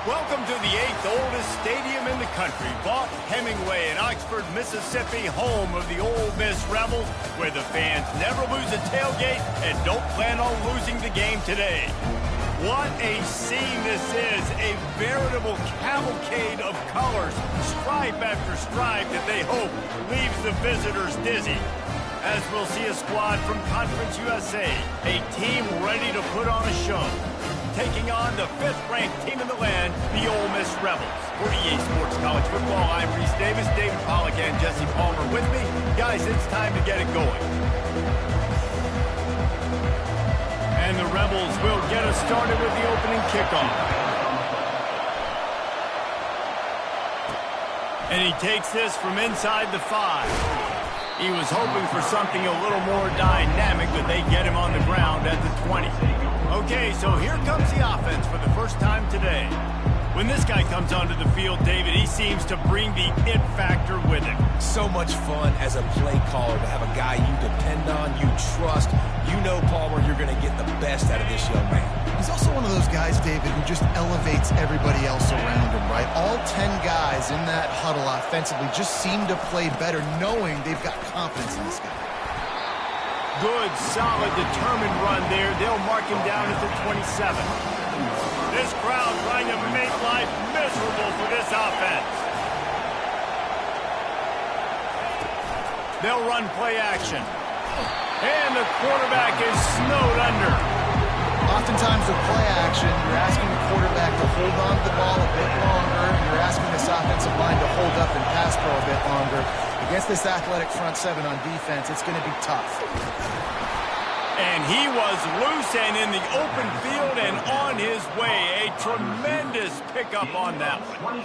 Welcome to the 8th oldest stadium in the country, Vaught Hemingway in Oxford, Mississippi, home of the Ole Miss Rebels, where the fans never lose a tailgate and don't plan on losing the game today. What a scene this is, a veritable cavalcade of colors, stripe after stripe that they hope leaves the visitors dizzy. As we'll see a squad from Conference USA, a team ready to put on a show, taking on the 5th-ranked team in the land, the Ole Miss Rebels. For EA Sports College Football, I'm Reese Davis, David Pollack, and Jesse Palmer with me. Guys, it's time to get it going. And the Rebels will get us started with the opening kickoff. And he takes this from inside the 5. He was hoping for something a little more dynamic, but they get him on the ground at the 20. Okay, so here comes the offense for the first time today. When this guy comes onto the field, David, he seems to bring the it factor with him. So much fun as a play caller to have a guy you depend on, you trust. You know, Palmer, you're going to get the best out of this young man. He's also one of those guys, David, who just elevates everybody else around him, right? All 10 guys in that huddle offensively just seem to play better knowing they've got confidence in this guy. Good, solid, determined run there. They'll mark him down at the 27. This crowd trying to make life miserable for this offense. They'll run play action. And the quarterback is snowed under. Oftentimes with play action, you're asking the quarterback to hold on to the ball a bit longer. You're asking this offensive line to hold up and pass pro a bit longer. Against this athletic front 7 on defense, it's going to be tough. And he was loose and in the open field and on his way. A tremendous pickup on that one.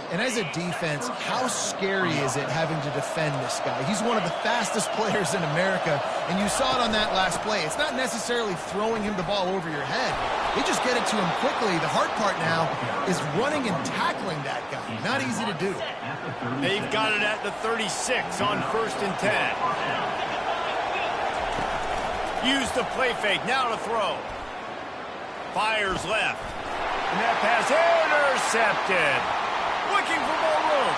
And as a defense, how scary is it having to defend this guy? He's one of the fastest players in America, and you saw it on that last play. It's not necessarily throwing him the ball over your head. They just get it to him quickly. The hard part now is running and tackling that guy. Not easy to do. They've got it at the 36 on 1st and 10. Use the play fake, now to throw. Fires left. And that pass intercepted. Looking for more room.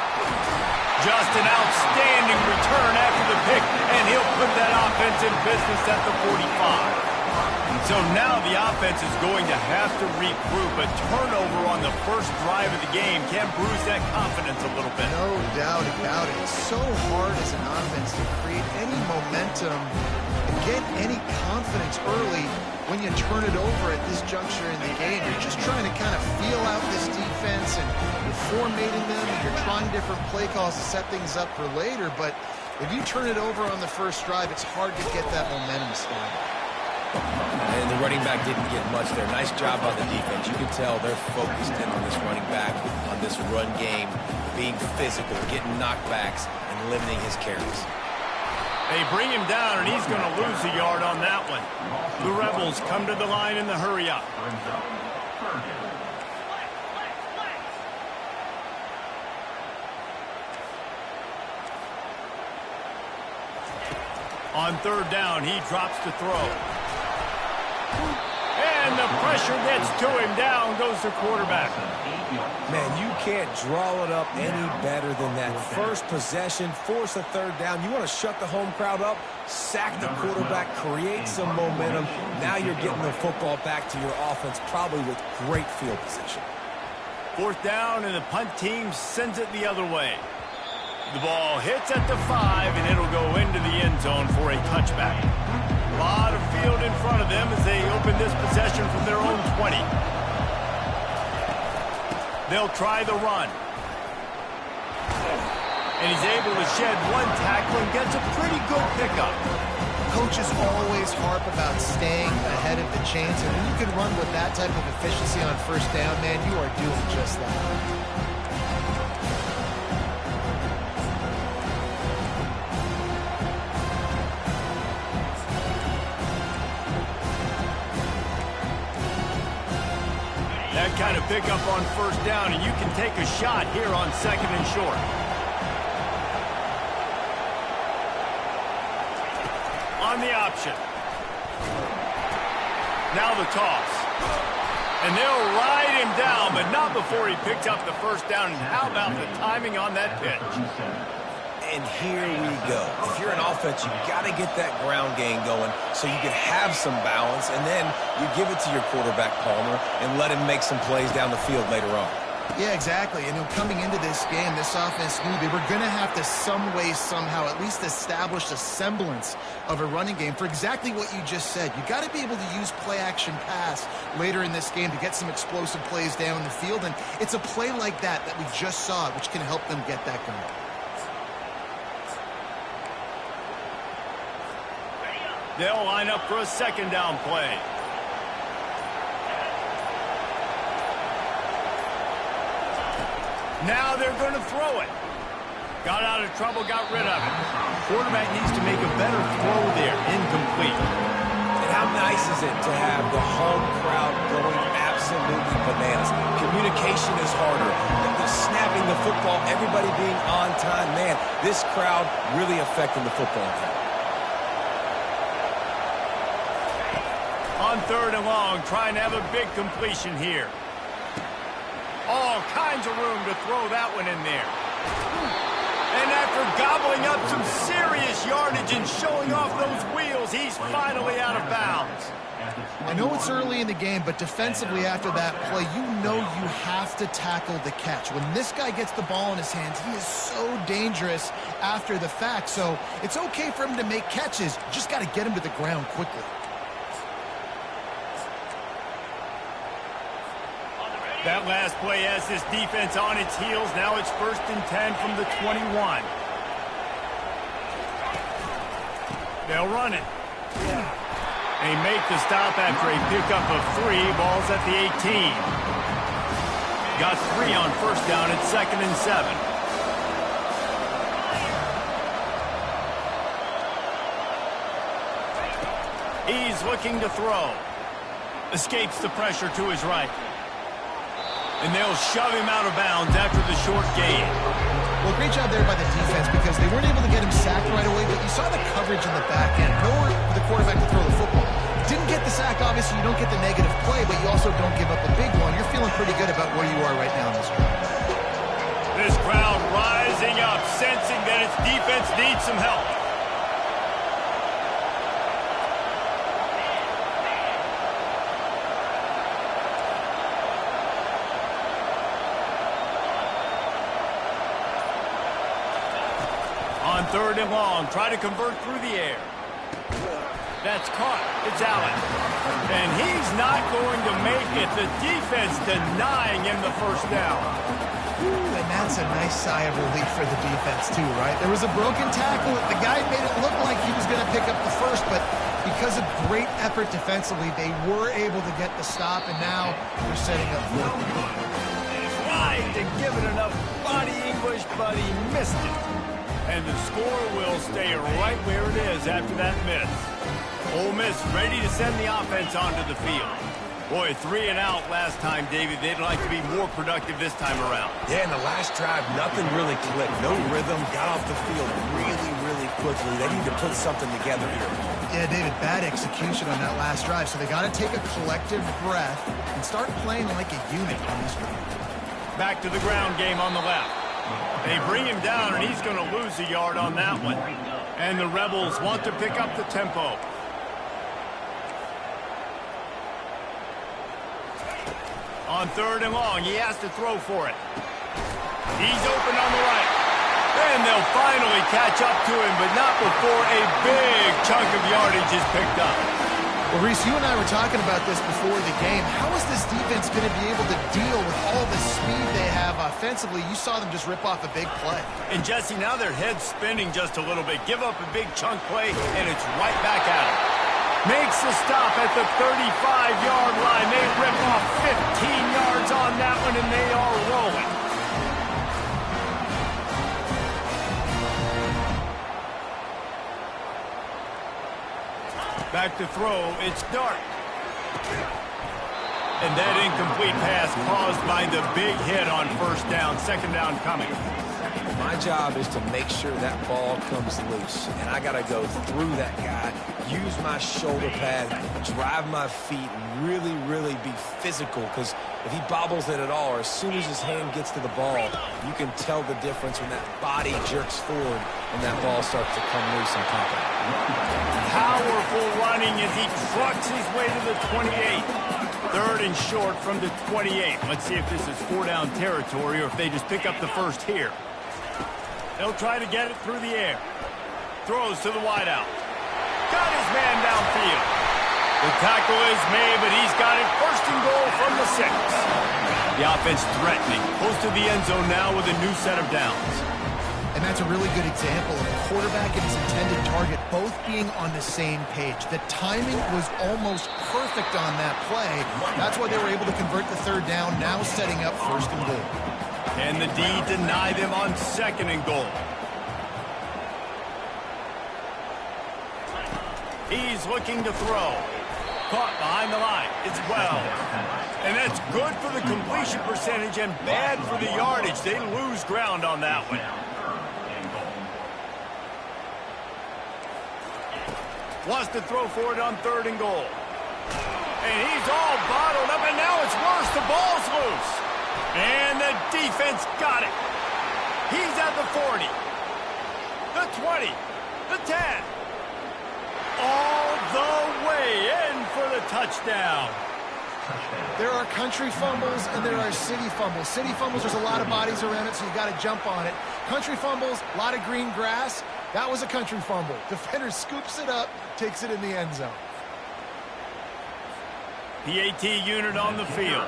Just an outstanding return after the pick, and he'll put that offense in business at the 45. So now the offense is going to have to regroup. A turnover on the first drive of the game can bruise that confidence a little bit. No doubt about it. It's so hard as an offense to create any momentum and get any confidence early when you turn it over at this juncture in the game. You're just trying to kind of feel out this defense, and you're formatting them, and you're trying different play calls to set things up for later. But if you turn it over on the first drive, it's hard to get that momentum started. And the running back didn't get much there. Nice job by the defense. You can tell they're focused in on this running back, on this run game, being physical, getting knockbacks, and limiting his carries. They bring him down, and he's going to lose a yard on that one. The Rebels come to the line in the hurry-up. On 3rd down, he drops to throw. And the pressure gets to him. Down goes the quarterback. Man, you can't draw it up any better than that. First possession, force a 3rd down. You want to shut the home crowd up, sack the quarterback, create some momentum. Now you're getting the football back to your offense, probably with great field position. 4th down, and the punt team sends it the other way. The ball hits at the 5, and it'll go into the end zone for a touchback. A lot of field in front of them as they open this possession from their own 20. They'll try the run. And he's able to shed one tackle and gets a pretty good pickup. Coaches always harp about staying ahead of the chains, and when you can run with that type of efficiency on 1st down, man, you are doing just that. That kind of pickup on 1st down, and you can take a shot here on 2nd and short. On the option. Now the toss. And they'll ride him down, but not before he picks up the first down. And how about the timing on that pitch? And here we go. If you're an offense, you got to get that ground game going so you can have some balance, and then you give it to your quarterback, Palmer, and let him make some plays down the field later on. Yeah, exactly. And coming into this game, this offense knew they were going to have to some way, somehow, at least establish a semblance of a running game for exactly what you just said. You got to be able to use play-action pass later in this game to get some explosive plays down the field, and it's a play like that we just saw, which can help them get that going. They'll line up for a second down play. Now they're going to throw it. Got out of trouble, got rid of it. Quarterback needs to make a better throw there. Incomplete. And how nice is it to have the home crowd going absolutely bananas? Communication is harder. The snapping the football, everybody being on time. Man, this crowd really affecting the football game. On third and long, trying to have a big completion here. All kinds of room to throw that one in there. And after gobbling up some serious yardage and showing off those wheels, he's finally out of bounds. I know it's early in the game, but defensively after that play, you know you have to tackle the catch. When this guy gets the ball in his hands, he is so dangerous after the fact. So it's okay for him to make catches. You just got to get him to the ground quickly. That last play has this defense on its heels. Now it's 1st and 10 from the 21. They'll run it. They make the stop after a pickup of 3. Ball's at the 18. Got 3 on first down at 2nd and 7. He's looking to throw. Escapes the pressure to his right. And they'll shove him out of bounds after the short gain. Well, great job there by the defense because they weren't able to get him sacked right away, but you saw the coverage in the back end. Nowhere for the quarterback to throw the football. Didn't get the sack, obviously. You don't get the negative play, but you also don't give up a big one. You're feeling pretty good about where you are right now in this drive. This crowd rising up, sensing that its defense needs some help. On third and long, try to convert through the air. That's caught. It's Allen. And he's not going to make it. The defense denying him the first down. And that's a nice sigh of relief for the defense too, right? There was a broken tackle. The guy made it look like he was going to pick up the first, but because of great effort defensively, they were able to get the stop, and now they're setting up for it. Tried to give it enough body English, but he missed it. And the score will stay right where it is after that miss. Ole Miss ready to send the offense onto the field. Boy, 3 and out last time, David. They'd like to be more productive this time around. Yeah, in the last drive, nothing really clicked. No rhythm, got off the field really, really quickly. They need to put something together here. Yeah, David, bad execution on that last drive. So they got to take a collective breath and start playing like a unit on this drive. Back to the ground game on the left. They bring him down, and he's going to lose a yard on that one. And the Rebels want to pick up the tempo. On third and long, he has to throw for it. He's open on the right. And they'll finally catch up to him, but not before a big chunk of yardage is picked up. Well, Reese, you and I were talking about this before the game. How is this defense going to be able to deal with all the speed they have offensively? You saw them just rip off a big play. And, Jesse, now their head's spinning just a little bit. Give up a big chunk play, and it's right back at him. Makes the stop at the 35-yard line. They rip off 15 yards on that one, and they are rolling. Back to throw, it's Dart. And that incomplete pass caused by the big hit on first down, second down coming. My job is to make sure that ball comes loose, and I got to go through that guy, use my shoulder pad, drive my feet, and really, really be physical, because if he bobbles it at all, or as soon as his hand gets to the ball, you can tell the difference when that body jerks forward and that ball starts to come loose on top of it. Powerful running as he trucks his way to the 28. Third and short from the 28. Let's see if this is 4-down territory or if they just pick up the first here. They'll try to get it through the air. Throws to the wideout. Got his man downfield. The tackle is made, but he's got it first and goal from the 6. The offense threatening. Close to the end zone now with a new set of downs. And that's a really good example of the quarterback and his intended target both being on the same page. The timing was almost perfect on that play. That's why they were able to convert the third down, now setting up first and goal. And the D deny them on second and goal. He's looking to throw. Caught behind the line. It's well. And that's good for the completion percentage and bad for the yardage. They lose ground on that one. Wants to throw for it on third and goal. And he's all bottled up, and now it's worse. The ball's loose. And the defense got it. He's at the 40. The 20. The 10. All the way in for the touchdown. There are country fumbles and there are city fumbles. City fumbles, there's a lot of bodies around it, so you got to jump on it. Country fumbles, a lot of green grass. That was a country fumble. Defender scoops it up, takes it in the end zone. PAT unit on the field.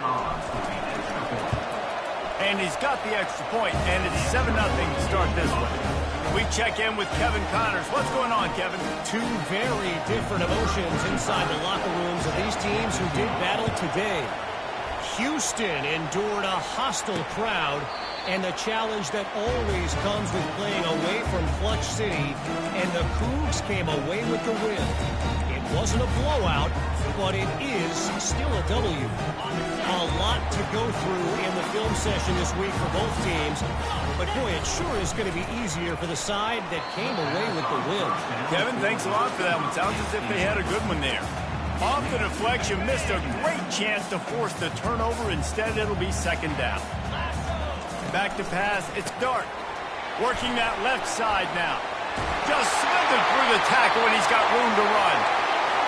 And he's got the extra point, and it's 7-0 to start this one. We check in with Kevin Connors. What's going on, Kevin? Two very different emotions inside the locker rooms of these teams who did battle today. Houston endured a hostile crowd and the challenge that always comes with playing away from Clutch City, and the Cougs came away with the win. It wasn't a blowout, but it is still a W. A lot to go through in the film session this week for both teams, but boy, it sure is going to be easier for the side that came away with the win. Kevin, thanks a lot for that one. Sounds as if they had a good one there. Off the deflection, missed a great chance to force the turnover. Instead, it'll be second down. Back to pass, it's Dart. Working that left side now. Just slithered through the tackle, and he's got room to run.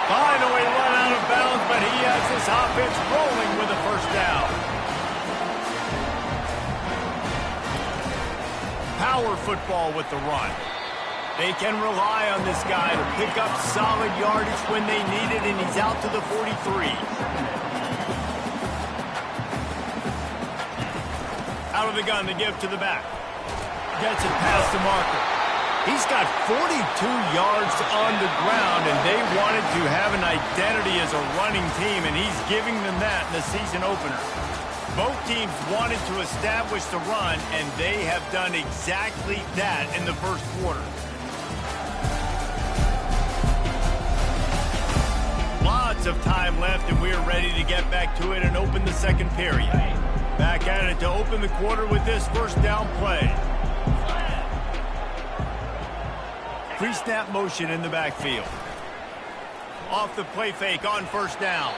Finally run out of bounds, but he has this offense rolling with a first down. Power football with the run. They can rely on this guy to pick up solid yardage when they need it, and he's out to the 43. Out of the gun to give to the back. Gets it past the marker. He's got 42 yards on the ground, and they wanted to have an identity as a running team, and he's giving them that in the season opener. Both teams wanted to establish the run, and they have done exactly that in the first quarter. Lots of time left, and we're ready to get back to it and open the second period. Back at it to open the quarter with this first down play. Pre-snap motion in the backfield. Off the play fake on first down.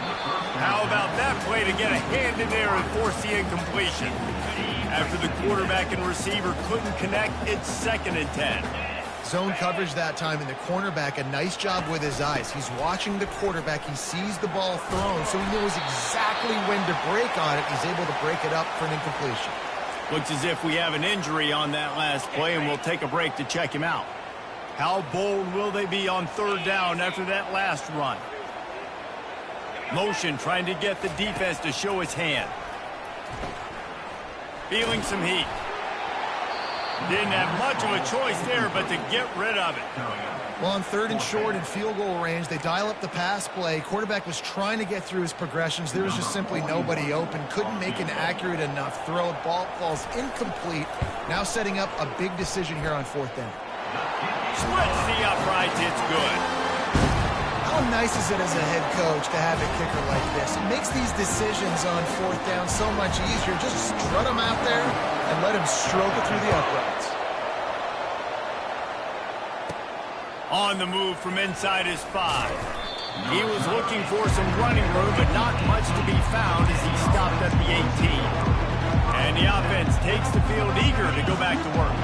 How about that play to get a hand in there and force the incompletion? After the quarterback and receiver couldn't connect, it's 2nd and 10. Zone coverage that time, and the cornerback, a nice job with his eyes. He's watching the quarterback. He sees the ball thrown, so he knows exactly when to break on it. He's able to break it up for an incompletion. Looks as if we have an injury on that last play, and we'll take a break to check him out. How bold will they be on third down after that last run? Motion trying to get the defense to show his hand. Feeling some heat. Didn't have much of a choice there, but to get rid of it. Well, on 3rd and short in field goal range, they dial up the pass play. Quarterback was trying to get through his progressions. There was just simply nobody open. Couldn't make an accurate enough throw. Ball falls incomplete. Now setting up a big decision here on 4th down. Splits the uprights. It's good. How nice is it as a head coach to have a kicker like this? It makes these decisions on 4th down so much easier. Just strut him out there and let him stroke it through the uprights. On the move from inside his 5. He was looking for some running room, but not much to be found as he stopped at the 18. And the offense takes the field eager to go back to work.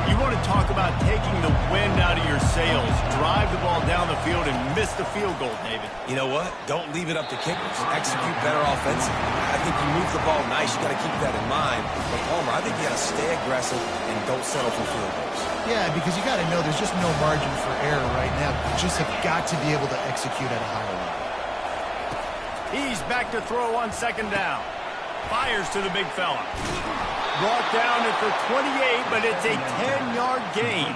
You want to talk about taking the wind out of your sails. Drive the ball down the field and miss the field goal, David. You know what? Don't leave it up to kickers. Execute better offensively. I think you move the ball nice. You got to keep that in mind. But, Palmer, I think you got to stay aggressive and don't settle for field goals. Yeah, because you got to know there's just no margin for error right now. You just have got to be able to execute at a higher level. He's back to throw on second down. Fires to the big fella. Brought down at the 28, but it's a 10-yard gain.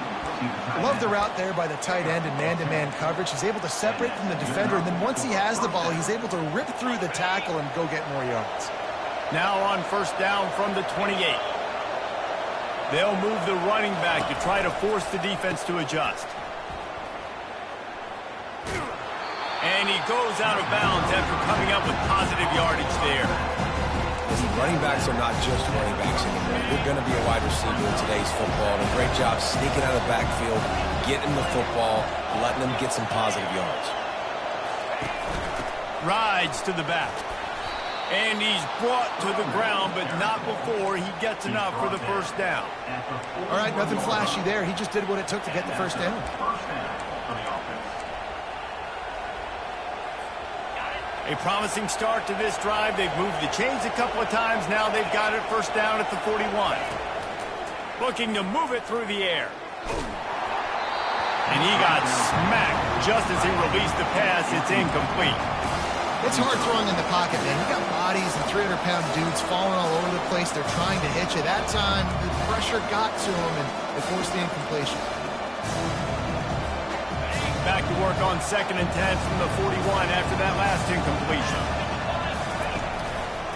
Love the route there by the tight end in man-to-man coverage. He's able to separate from the defender, and then once he has the ball, he's able to rip through the tackle and go get more yards. Now on first down from the 28. They'll move the running back to try to force the defense to adjust. And he goes out of bounds after coming up with positive yardage there. Listen, running backs are not just running backs anymore. You're going to be a wide receiver in today's football. And a great job sneaking out of the backfield, getting the football, letting them get some positive yards. Rides to the back. And he's brought to the ground, but not before he gets enough for the first down. All right, nothing flashy there. He just did what it took to get the first down. A promising start to this drive. They've moved the chains a couple of times. Now they've got it first down at the 41. Looking to move it through the air. And he got smacked just as he released the pass. It's incomplete. It's hard throwing in the pocket, man. You got bodies and 300-pound dudes falling all over the place. They're trying to hit you. That time, the pressure got to him, and they forced the incompletion. Back to work on 2nd and 10 from the 41 after that last incompletion.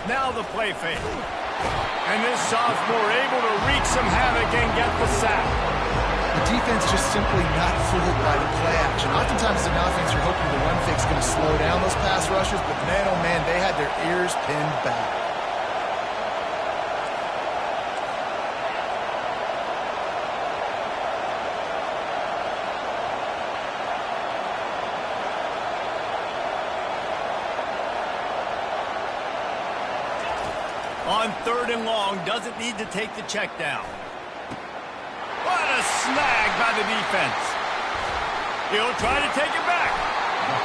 Now the play fake. And this sophomore able to wreak some havoc and get the sack. The defense just simply not fooled by the play action. Oftentimes as an offense, you're hoping the run fake's going to slow down those pass rushers, but man, oh man, they had their ears pinned back. On 3rd and long, doesn't need to take the check down. What a snag by the defense. He'll try to take it back.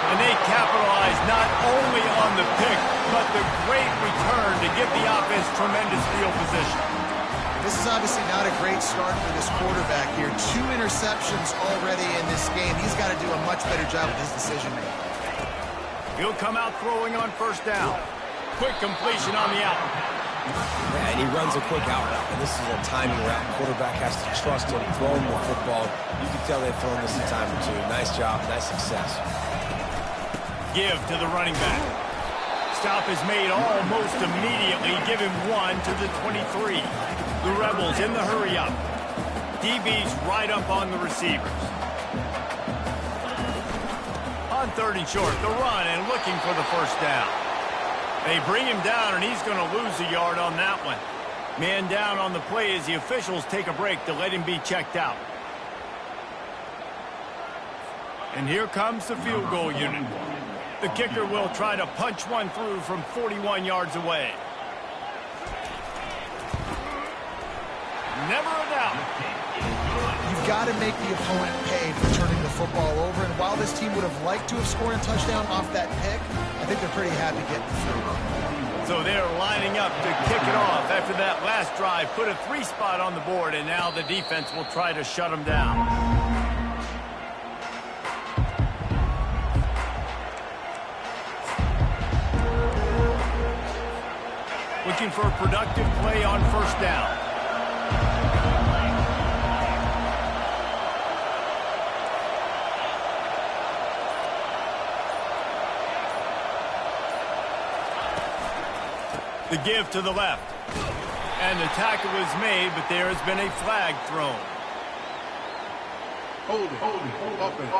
And they capitalize not only on the pick, but the great return to give the offense tremendous field position. This is obviously not a great start for this quarterback here. 2 interceptions already in this game. He's got to do a much better job with his decision-making. He'll come out throwing on first down. Quick completion on the out. Yeah, and he runs a quick out route, and this is a timing route. Quarterback has to trust him, throw him the football. You can tell they've thrown this a time or two. Nice job, nice success. Give to the running back. Stop is made almost immediately. Give him 1 to the 23. The Rebels in the hurry up. DB's right up on the receivers. On 3rd and short, the run and looking for the first down. They bring him down, and he's going to lose a yard on that one. Man down on the play as the officials take a break to let him be checked out. And here comes the field goal unit. The kicker will try to punch one through from 41 yards away. Never a doubt. You've got to make the opponent pay for turning the football over, and while this team would have liked to have scored a touchdown off that pick, I think they're pretty happy getting through. So they're lining up to kick it off after that last drive. Put a 3 spot on the board, and now the defense will try to shut them down. Looking for a productive play on first down. The give to the left. And the tackle is made, but there has been a flag thrown. Hold it. Offense.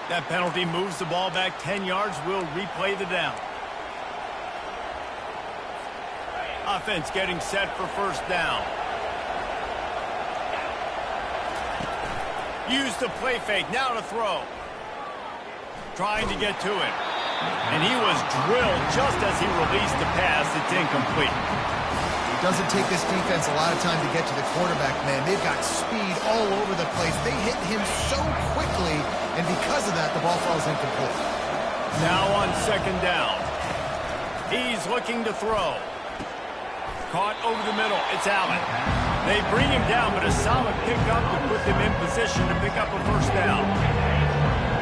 That penalty moves the ball back 10 yards. We'll replay the down. Offense getting set for first down. Use the play fake, now to throw. Trying to get to him. And he was drilled just as he released the pass. It's incomplete. Doesn't take this defense a lot of time to get to the quarterback, man. They've got speed all over the place. They hit him so quickly, and because of that, the ball falls incomplete. Now on second down. He's looking to throw. Caught over the middle. It's Allen. They bring him down, but a solid pickup to put them in position to pick up a first down.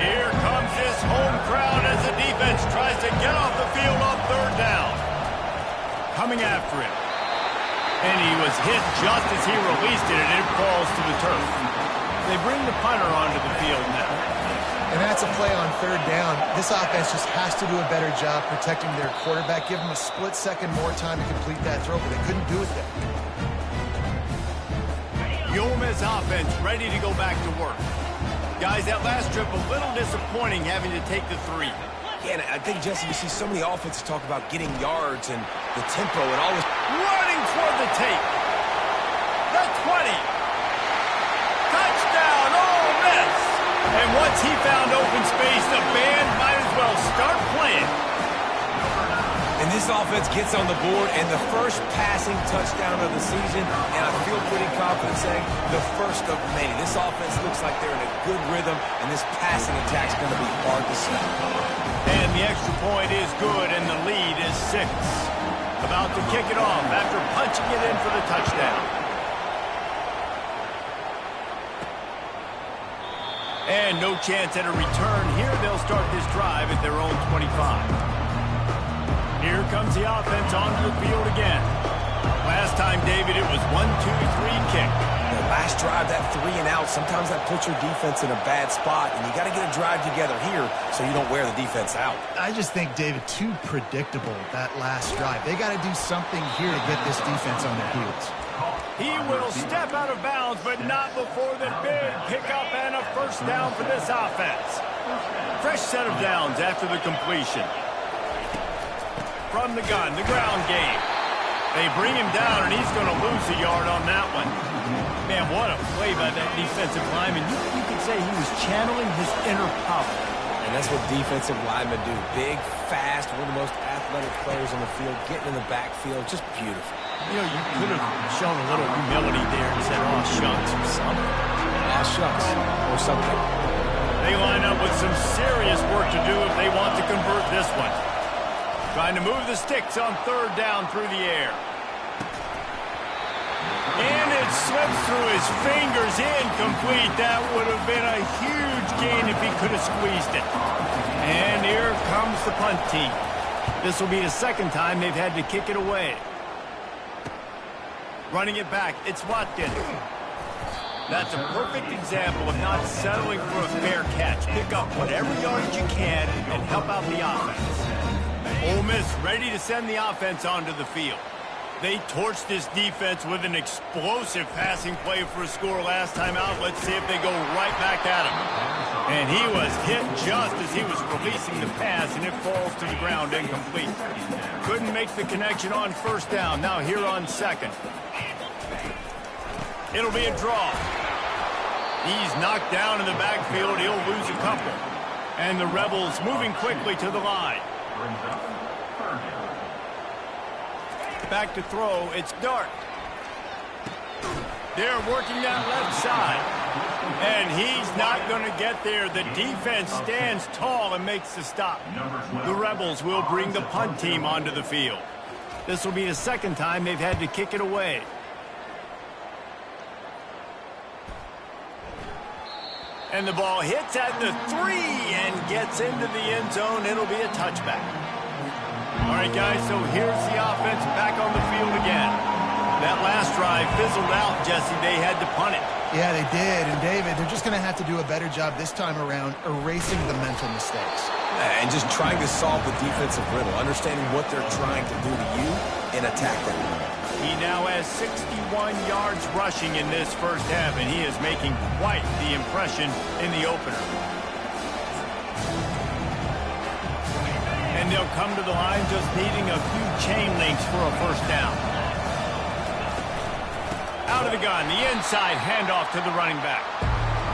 Here comes this home crowd as the defense tries to get off the field on third down. Coming after him. And he was hit just as he released it, and it falls to the turf. They bring the punter onto the field now. And that's a play on third down. This offense just has to do a better job protecting their quarterback. Give them a split second more time to complete that throw, but they couldn't do it there. The Ole Miss offense ready to go back to work. Guys, that last trip a little disappointing having to take the 3. Yeah, and I think, Jesse, you see so many offenses talk about getting yards and the tempo and all this. Running toward the tape. The 20. Touchdown, Ole Miss. And once he found open space, the band might as well start playing. And this offense gets on the board, and the first passing touchdown of the season, and I feel pretty confident saying the first of many. This offense looks like they're in a good rhythm, and this passing attack's going to be hard to stop. And the extra point is good, and the lead is 6. About to kick it off after punching it in for the touchdown. And no chance at a return here. They'll start this drive at their own 25. Here comes the offense onto the field again. Last time, David, it was 1-2-3 kick. The last drive, that 3 and out, sometimes that puts your defense in a bad spot, and you got to get a drive together here so you don't wear the defense out. I just think, David, too predictable, that last drive. They got to do something here to get this defense on their heels. He will step out of bounds, but not before the big pickup and a first down for this offense. Fresh set of downs after the completion. From the gun, the ground game. They bring him down, and he's going to lose a yard on that one. Man, what a play by that defensive lineman. You could say he was channeling his inner power. And that's what defensive linemen do. Big, fast, one of the most athletic players on the field, getting in the backfield, just beautiful. You know, you could have shown a little humility there and said, "Oh, shucks," or something. Ah, shucks, or something. They line up with some serious work to do if they want to convert this one. Trying to move the sticks on third down through the air. And it slips through his fingers, incomplete. That would have been a huge gain if he could have squeezed it. And here comes the punt team. This will be the second time they've had to kick it away. Running it back, it's Watkins. That's a perfect example of not settling for a fair catch. Pick up whatever yardage you can and help out the offense. Ole Miss ready to send the offense onto the field. They torched this defense with an explosive passing play for a score last time out. Let's see if they go right back at him. And he was hit just as he was releasing the pass, and it falls to the ground incomplete. Couldn't make the connection on first down. Now here on second. It'll be a draw. He's knocked down in the backfield. He'll lose a couple. And the Rebels moving quickly to the line. Back to throw, it's Dart. They're working that left side. And he's not going to get there. The defense stands tall and makes the stop. The Rebels will bring the punt team onto the field. This will be the second time they've had to kick it away. And the ball hits at the 3 and gets into the end zone. It'll be a touchback. All right, guys, so here's the offense back on the field again. That last drive fizzled out, Jesse. They had to punt it. Yeah, they did. And, David, they're just going to have to do a better job this time around erasing the mental mistakes. And just trying to solve the defensive riddle, understanding what they're trying to do to you and attack them. He now has 61 yards rushing in this first half, and he is making quite the impression in the opener. And they'll come to the line just needing a few chain links for a first down. Out of the gun, the inside handoff to the running back.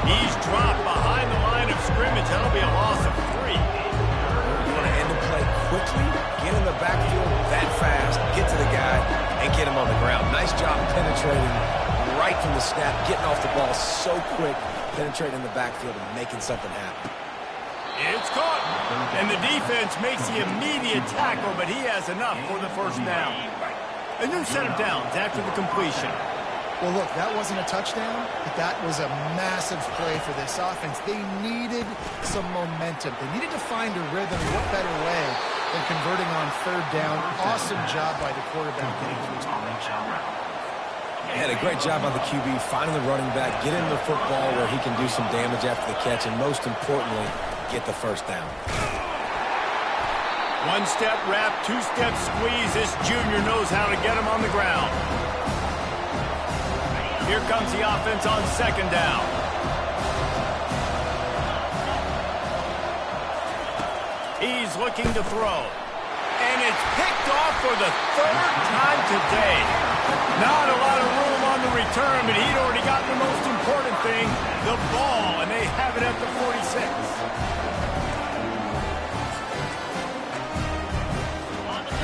He's dropped behind the line of scrimmage. That'll be a loss of 3. You want to end the play quickly, get in the backfield that fast, get to the guy, and get him on the ground. Nice job penetrating right from the snap, getting off the ball so quick, penetrating the backfield and making something happen. It's caught. And the defense makes the immediate tackle, but he has enough for the first down. A new set of downs after the completion. Well, look, that wasn't a touchdown, but that was a massive play for this offense. They needed some momentum. They needed to find a rhythm. What better way than converting on third down? Awesome job by the quarterback getting through his connection. Had a great job on the QB, finding the running back, getting the football where he can do some damage after the catch, and most importantly, get the first down. One-step wrap, two-step squeeze. This junior knows how to get him on the ground. Here comes the offense on second down. He's looking to throw. And it's picked off for the third time today. Not a lot of room on the return, but he'd already gotten the most important thing, the ball, and they have it at the 46.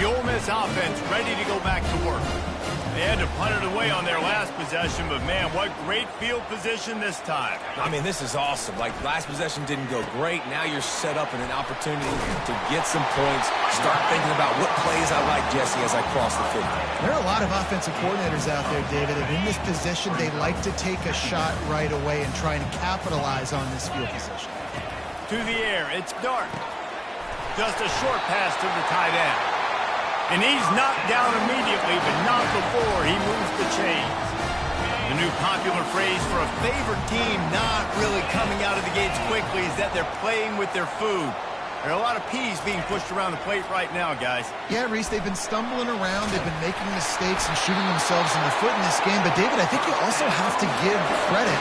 The Ole Miss offense ready to go back to work. They had to punt it away on their last possession, but man, what great field position this time. I mean, this is awesome. Like, last possession didn't go great. Now you're set up in an opportunity to get some points. Start thinking about what plays I like, Jesse, as I cross the 50. There are a lot of offensive coordinators out there, David, and in this position, they like to take a shot right away and try and capitalize on this field position. To the air, it's Dart. Just a short pass to the tight end. And he's knocked down immediately, but not before he moves the chains. The new popular phrase for a favorite team not really coming out of the gates quickly is that they're playing with their food. There are a lot of peas being pushed around the plate right now, guys. Yeah, Reese, they've been stumbling around. They've been making mistakes and shooting themselves in the foot in this game. But, David, I think you also have to give credit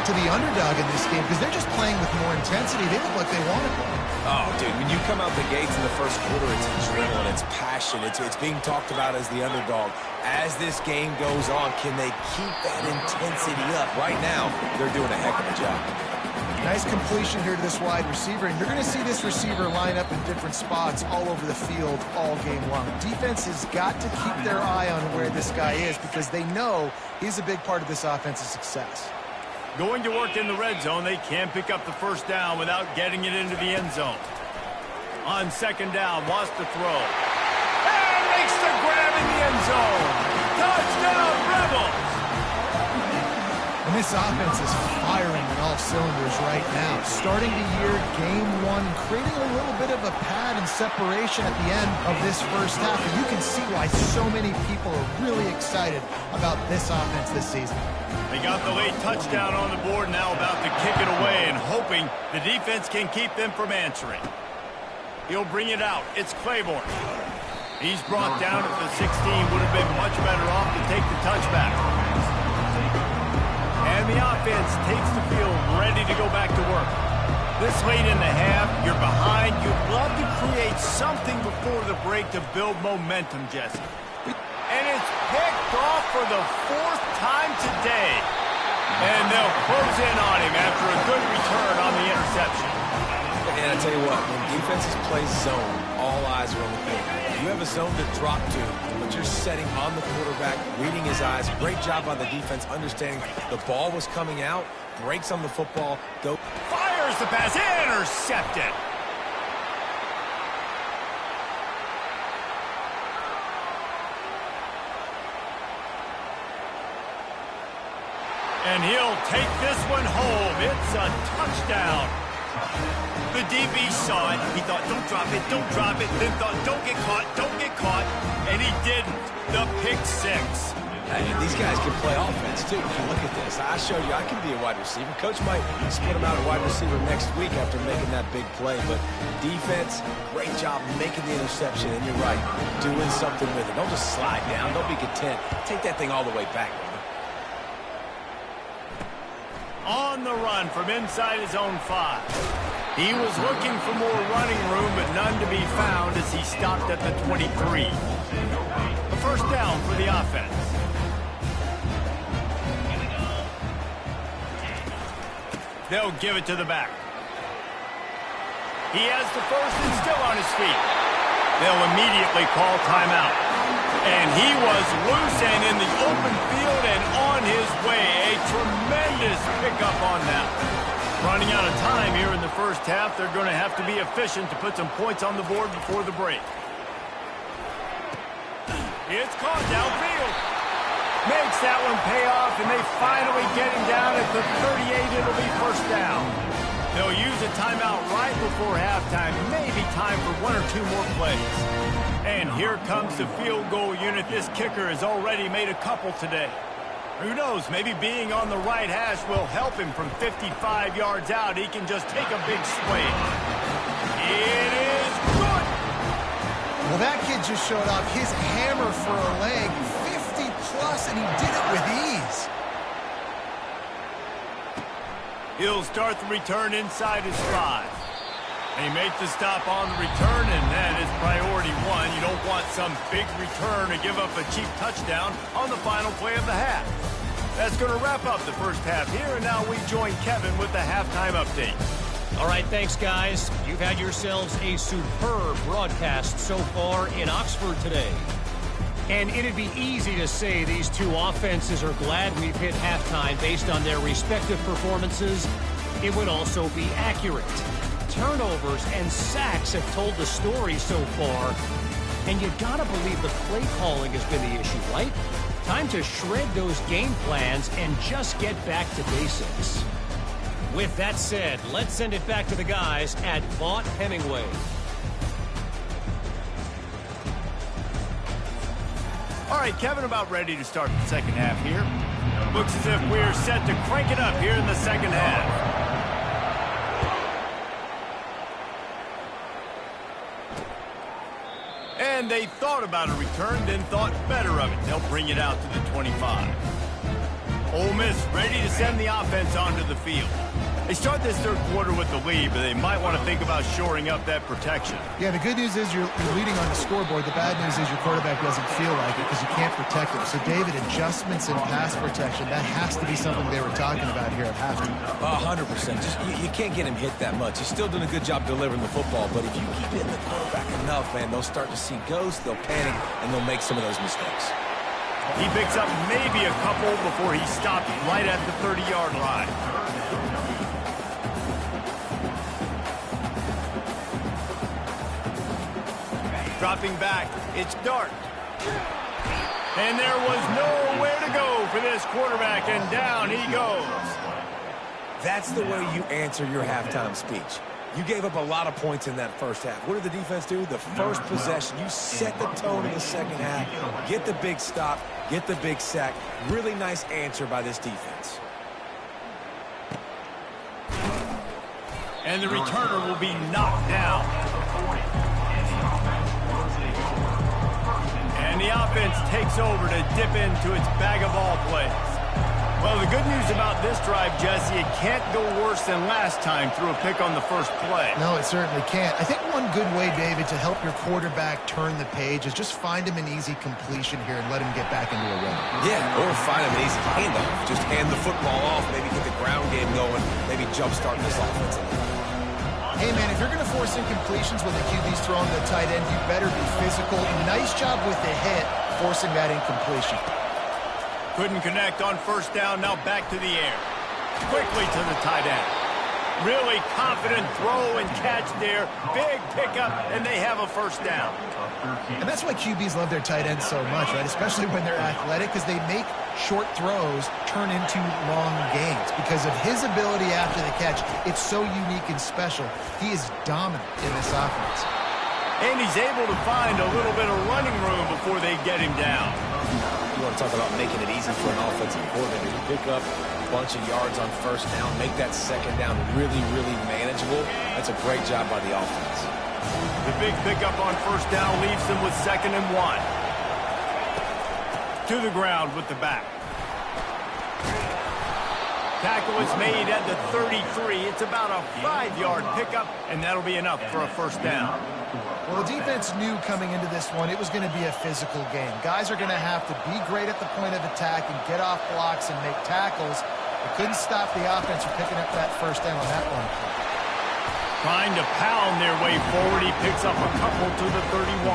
to the underdog in this game because they're just playing with more intensity. They look like they want to play. Oh, dude, when you come out the gates in the first quarter, it's adrenaline, it's passion, it's being talked about as the underdog. As this game goes on, can they keep that intensity up? Right now, they're doing a heck of a job. Nice completion here to this wide receiver, and you're going to see this receiver line up in different spots all over the field all game long. Defense has got to keep their eye on where this guy is because they know he's a big part of this offense's success. Going to work in the red zone, they can pick up the first down without getting it into the end zone. On second down, wants to throw. And makes the grab in the end zone. Touchdown, Rebels! And this offense is firing on all cylinders right now. Starting the year, game one, creating a little bit of a pad and separation at the end of this first half. And you can see why so many people are really excited about this offense this season. They got the late touchdown on the board, now about to kick it away and hoping the defense can keep them from answering. He'll bring it out. It's Claiborne. He's brought down at the 16. Would have been much better off to take the touchback. And the offense takes the field, ready to go back to work. This late in the half, you're behind. You'd love to create something before the break to build momentum, Jesse. And it's picked off for the fourth time today. And they'll close in on him after a good return on the interception. And I tell you what, when defenses play zone, all eyes are on the quarterback. You have a zone to drop to, but you're setting on the quarterback, reading his eyes. Great job by the defense, understanding the ball was coming out, breaks on the football, go. Fires the pass, intercepted. And he'll take this one home. It's a touchdown. The DB saw it. He thought, don't drop it, don't drop it. Then thought, don't get caught, don't get caught. And he didn't. The pick six. Hey, these guys can play offense, too. Look at this. I showed you I can be a wide receiver. Coach might split him out a wide receiver next week after making that big play. But defense, great job making the interception. And you're right, doing something with it. Don't just slide down. Don't be content. Take that thing all the way back. On the run from inside his own 5. He was looking for more running room, but none to be found as he stopped at the 23. A first down for the offense. They'll give it to the back. He has the first and still on his feet. They'll immediately call timeout. And he was loose and in the open field and on his way. A tremendous pickup on that. Running out of time here in the first half. They're going to have to be efficient to put some points on the board before the break. It's caught downfield. Makes that one pay off, and they finally get him down at the 38. It'll be first down. They'll use a timeout right before halftime. Maybe time for one or two more plays. And here comes the field goal unit. This kicker has already made a couple today. Who knows, maybe being on the right hash will help him from 55 yards out. He can just take a big swing. It is good. Well, that kid just showed off his hammer for a leg, 50-plus, and he did it with ease. He'll start the return inside his 5. They make the stop on the return, and that is priority one. You don't want some big return to give up a cheap touchdown on the final play of the half. That's going to wrap up the first half here, and now we join Kevin with the halftime update. All right, thanks, guys. You've had yourselves a superb broadcast so far in Oxford today. And it'd be easy to say these two offenses are glad we've hit halftime based on their respective performances. It would also be accurate. Turnovers and sacks have told the story so far. And you gotta believe the play calling has been the issue, right? Time to shred those game plans and just get back to basics. With that said, let's send it back to the guys at Vaught Hemingway. All right, Kevin, about ready to start the second half here. Looks as if we're set to crank it up here in the second half. And they thought about a return, then thought better of it. They'll bring it out to the 25. Ole Miss ready to send the offense onto the field. They start this third quarter with the lead, but they might want to think about shoring up that protection. Yeah, the good news is you're leading on the scoreboard. The bad news is your quarterback doesn't feel like it because you can't protect him. So, David, adjustments in pass protection, that has to be something they were talking about here at halftime. 100%. Just you can't get him hit that much. He's still doing a good job delivering the football, but if you keep hitting the quarterback enough, man, they'll start to see ghosts, they'll panic, and they'll make some of those mistakes. He picks up maybe a couple before he stopped right at the 30-yard line. Dropping back, it's Dart. And there was nowhere to go for this quarterback, and down he goes. That's the way you answer your halftime speech. You gave up a lot of points in that first half. What did the defense do? The first possession, you set the tone in the second half. Get the big stop, get the big sack. Really nice answer by this defense. And the returner will be knocked down. And the offense takes over to dip into its bag of ball plays. Well, the good news about this drive, Jesse, it can't go worse than last time through a pick on the first play. No, it certainly can't. I think one good way, David, to help your quarterback turn the page is just find him an easy completion here and let him get back into a rhythm. Yeah, or find him an easy handoff. Just hand the football off, maybe get the ground game going, maybe jumpstart this offense a little. Hey, man, if you're going to force incompletions when the QB's throwing to the tight end, you better be physical. Nice job with the hit, forcing that incompletion. Couldn't connect on first down, now back to the air. Quickly to the tight end. Really confident throw and catch there. Big pickup, and they have a first down. And that's why QBs love their tight ends so much, right? Especially when they're athletic, because they make short throws turn into long gains. Because of his ability after the catch, it's so unique and special. He is dominant in this offense. And he's able to find a little bit of running room before they get him down. You want to talk about making it easy for an offensive coordinator to pick up a bunch of yards on first down, make that second down really, really manageable. That's a great job by the offense. The big pickup on first down leaves them with 2nd and 1. To the ground with the back. Tackle is made at the 33. It's about a 5-yard pickup, and that'll be enough for a first down. Well, the defense knew coming into this one it was going to be a physical game. Guys are going to have to be great at the point of attack and get off blocks and make tackles. They couldn't stop the offense from picking up that first down on that one. Trying to pound their way forward. He picks up a couple to the 31.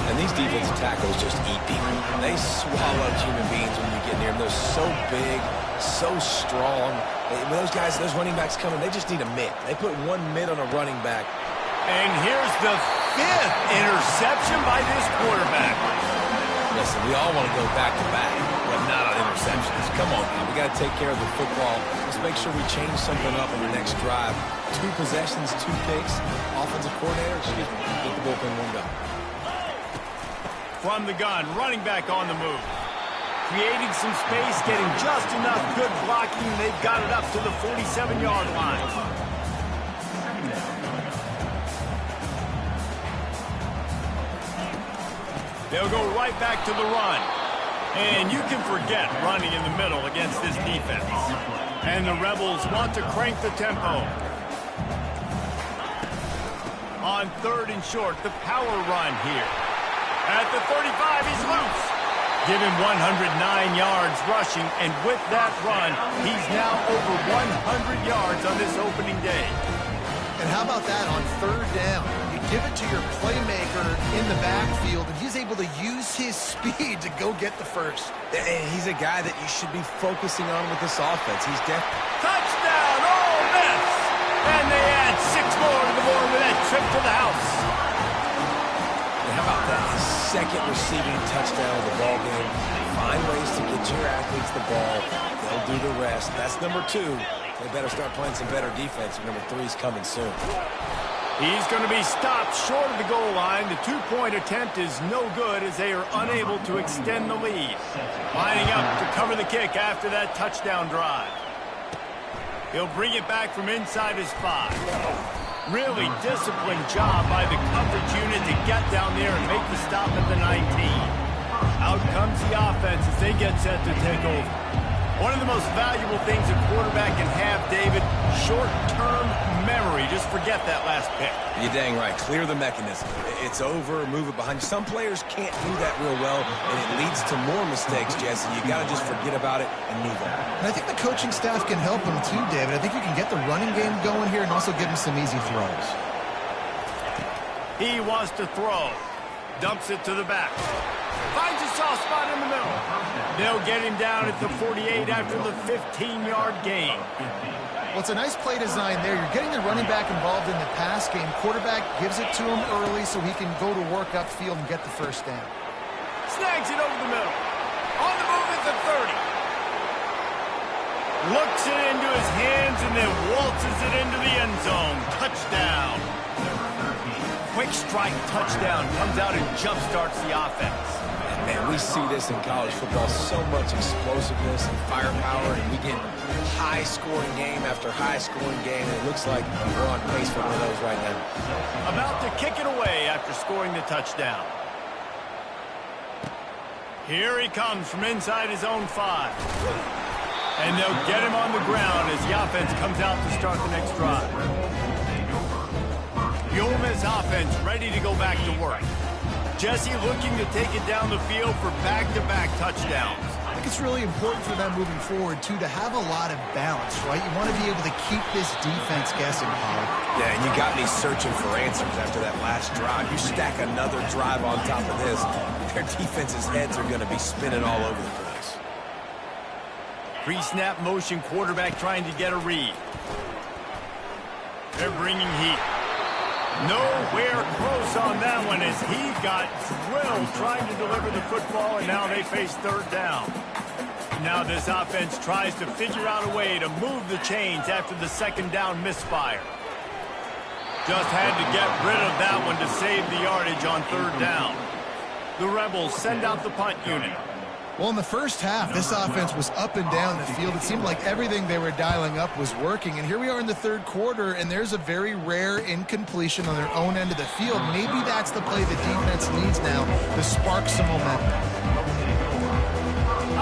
And these defensive tackles just eat people. They swallow human beings when you get near them. They're so big, so strong. When those guys, those running backs coming, they just need a mid. They put one mid on a running back. And here's the 5th interception by this quarterback. Listen, we all want to go back-to-back, but not on interceptions. Come on, man. We got to take care of the football. Let's make sure we change something up on the next drive. 2 possessions, 2 picks. Offensive coordinator, get the bullpen warmed up. From the gun, running back on the move. Creating some space, getting just enough good blocking. They've got it up to the 47-yard line. They'll go right back to the run. And you can forget running in the middle against this defense. And the Rebels want to crank the tempo. On 3rd and short, the power run here. At the 35, he's loose. Give him 109 yards rushing, and with that run, he's now over 100 yards on this opening day. And how about that on 3rd down? You give it to your playmaker in the backfield, and he's able to use his speed to go get the first. And he's a guy that you should be focusing on with this offense. He's Touchdown, Ole Miss! And they add 6 more to the board with that trip to the house. And how about that? His 2nd receiving touchdown of the ball game. Find ways to get your athletes the ball. They'll do the rest. That's number 2. They better start playing some better defense. Number 3's coming soon. He's going to be stopped short of the goal line. The 2-point attempt is no good as they are unable to extend the lead. Lining up to cover the kick after that touchdown drive. He'll bring it back from inside his 5. Really disciplined job by the coverage unit to get down there and make the stop at the 19. Out comes the offense as they get set to take over. One of the most valuable things a quarterback can have, David, short-term memory. Just forget that last pick. You're dang right. Clear the mechanism. It's over, move it behind you. Some players can't do that real well, and it leads to more mistakes, Jesse. You got to just forget about it and move on. And I think the coaching staff can help him too, David. I think you can get the running game going here and also give him some easy throws. He wants to throw. Dumps it to the back. Finds a soft spot in the middle. They'll get him down at the 48 after the 15-yard gain. Well, it's a nice play design there. You're getting the running back involved in the pass game. Quarterback gives it to him early so he can go to work upfield and get the first down. Snags it over the middle. On the move at the 30. Looks it into his hands and then waltzes it into the end zone. Touchdown. Quick strike touchdown. Comes out and jump-starts the offense. Man, we see this in college football, so much explosiveness and firepower, and we get high-scoring game after high-scoring game, and it looks like we're on pace for one of those right now. About to kick it away after scoring the touchdown. Here he comes from inside his own 5. And they'll get him on the ground as the offense comes out to start the next drive. The Ole Miss offense ready to go back to work. Jesse looking to take it down the field for back-to-back touchdowns. I think it's really important for them moving forward, too, to have a lot of balance, right? You want to be able to keep this defense guessing, Pollard. Yeah, and you got me searching for answers after that last drive. You stack another drive on top of this, their defense's heads are going to be spinning all over the place. Pre-snap motion quarterback trying to get a read. They're bringing heat. Nowhere close on that one as he got drilled trying to deliver the football, and now they face 3rd down. Now this offense tries to figure out a way to move the chains after the 2nd down misfire. Just had to get rid of that one to save the yardage on 3rd down. The Rebels send out the punt unit. Well, in the first half, this offense was up and down the field. It seemed like everything they were dialing up was working. And here we are in the 3rd quarter, and there's a very rare incompletion on their own end of the field. Maybe that's the play the defense needs now to spark some momentum.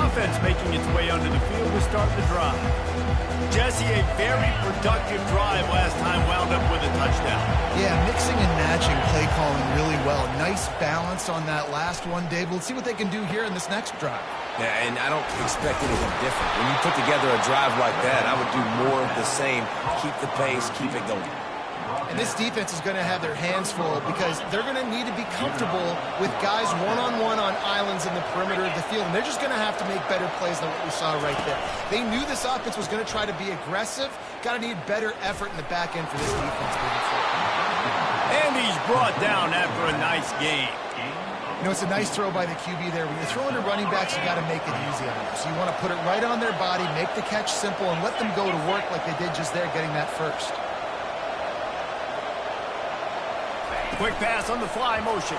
Offense making its way onto the field to start the drive. Jesse, a very productive drive last time wound up with a touchdown. Yeah, mixing and matching play calling really well. Nice balance on that last one, Dave. We'll see what they can do here in this next drive. Yeah, and I don't expect anything different. When you put together a drive like that, I would do more of the same. Keep the pace, keep it going. And this defense is going to have their hands full because they're going to need to be comfortable with guys one-on-one on islands in the perimeter of the field. And they're just going to have to make better plays than what we saw right there. They knew this offense was going to try to be aggressive. Got to need better effort in the back end for this defense moving forward. And he's brought down after a nice game. You know, it's a nice throw by the QB there. When you're throwing to running backs, you got to make it easy on them. So you want to put it right on their body, make the catch simple, and let them go to work like they did just there, getting that first. Quick pass on the fly motion.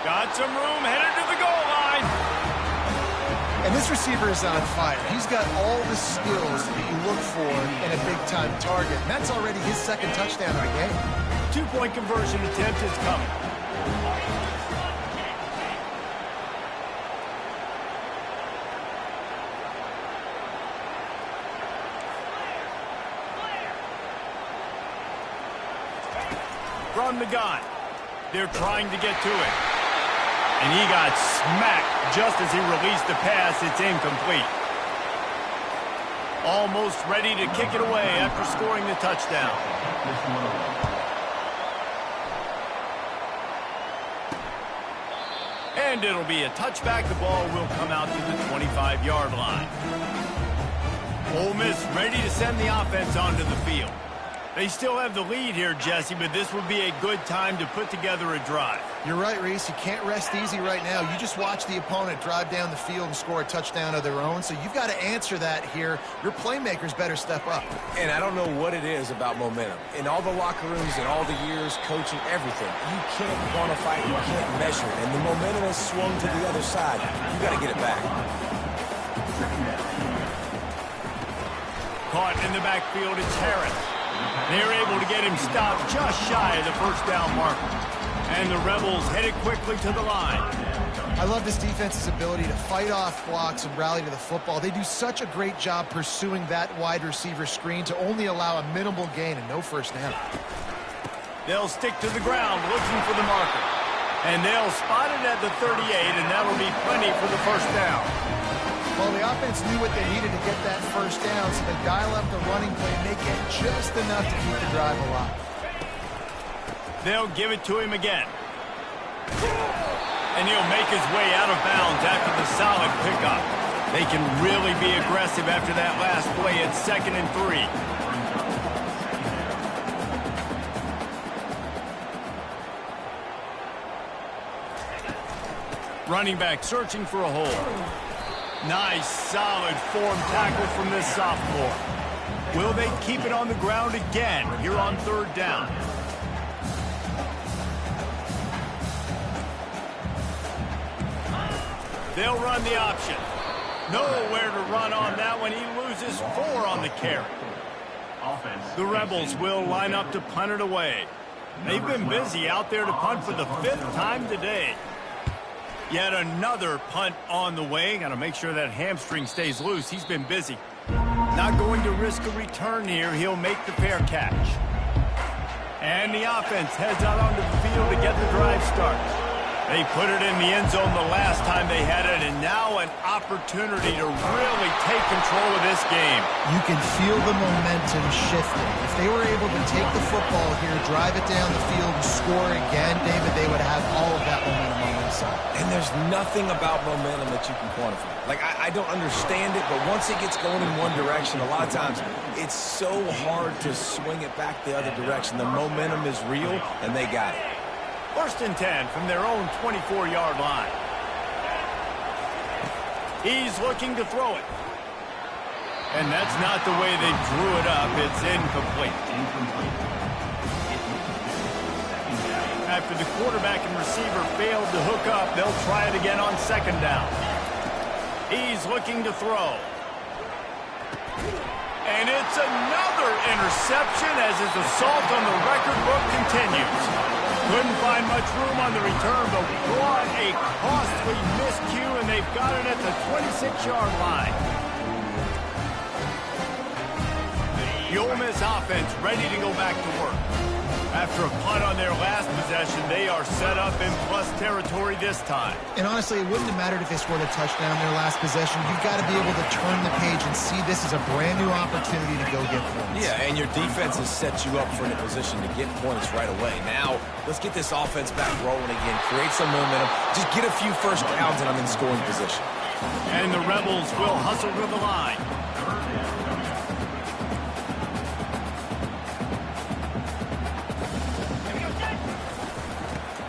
Got some room, headed to the goal line. And this receiver is on fire. He's got all the skills that you look for in a big-time target. And that's already his second touchdown of the game. Two-point conversion attempt is coming. From the gun. They're trying to get to it. And he got smacked just as he released the pass. It's incomplete. Almost ready to kick it away after scoring the touchdown. And it'll be a touchback. The ball will come out to the 25-yard line. Ole Miss ready to send the offense onto the field. They still have the lead here, Jesse, but this would be a good time to put together a drive. You're right, Reese. You can't rest easy right now. You just watch the opponent drive down the field and score a touchdown of their own, so you've got to answer that here. Your playmakers better step up. And I don't know what it is about momentum. In all the locker rooms, in all the years, coaching, everything, you can't quantify it, you can't measure it. And the momentum has swung to the other side. You got to get it back. Caught in the backfield, it's Harris. They're able to get him stopped just shy of the first down marker. And the Rebels headed quickly to the line. I love this defense's ability to fight off blocks and rally to the football. They do such a great job pursuing that wide receiver screen to only allow a minimal gain and no first down. They'll stick to the ground looking for the marker. And they'll spot it at the 38, and that'll be plenty for the first down. Well, the offense knew what they needed to get that first down, so they dial up the running play and they get just enough to keep the drive alive. They'll give it to him again. And he'll make his way out of bounds after the solid pickup. They can really be aggressive after that last play at 2nd and 3. Running back searching for a hole. Nice, solid form tackle from this sophomore. Will they keep it on the ground again here on 3rd down? They'll run the option. Nowhere to run on that one. He loses 4 on the carry. The Rebels will line up to punt it away. They've been busy out there to punt for the 5th time today. Yet another punt on the way. Got to make sure that hamstring stays loose. He's been busy. Not going to risk a return here. He'll make the fair catch. And the offense heads out onto the field to get the drive started. They put it in the end zone the last time they had it, and now an opportunity to really take control of this game. You can feel the momentum shifting. If they were able to take the football here, drive it down the field, and score again, David, they would have all of that momentum on their side. And there's nothing about momentum that you can quantify. Like, I don't understand it, but once it gets going in one direction, a lot of times it's so hard to swing it back the other direction. The momentum is real, and they got it. 1st and 10 from their own 24-yard line. He's looking to throw it. And that's not the way they drew it up. It's incomplete. After the quarterback and receiver failed to hook up, they'll try it again on 2nd down. He's looking to throw. And it's another interception as his assault on the record book continues. Couldn't find much room on the return, but what a costly miscue, and they've got it at the 26-yard line. The Ole Miss offense ready to go back to work. After a punt on their last possession, they are set up in plus territory this time. And honestly, it wouldn't have mattered if they scored a touchdown their last possession. You've got to be able to turn the page and see this as a brand new opportunity to go get points. Yeah, and your defense has set you up for a position to get points right away. Now, let's get this offense back rolling again. Create some momentum. Just get a few first downs, and I'm in scoring position. And the Rebels will hustle to the line.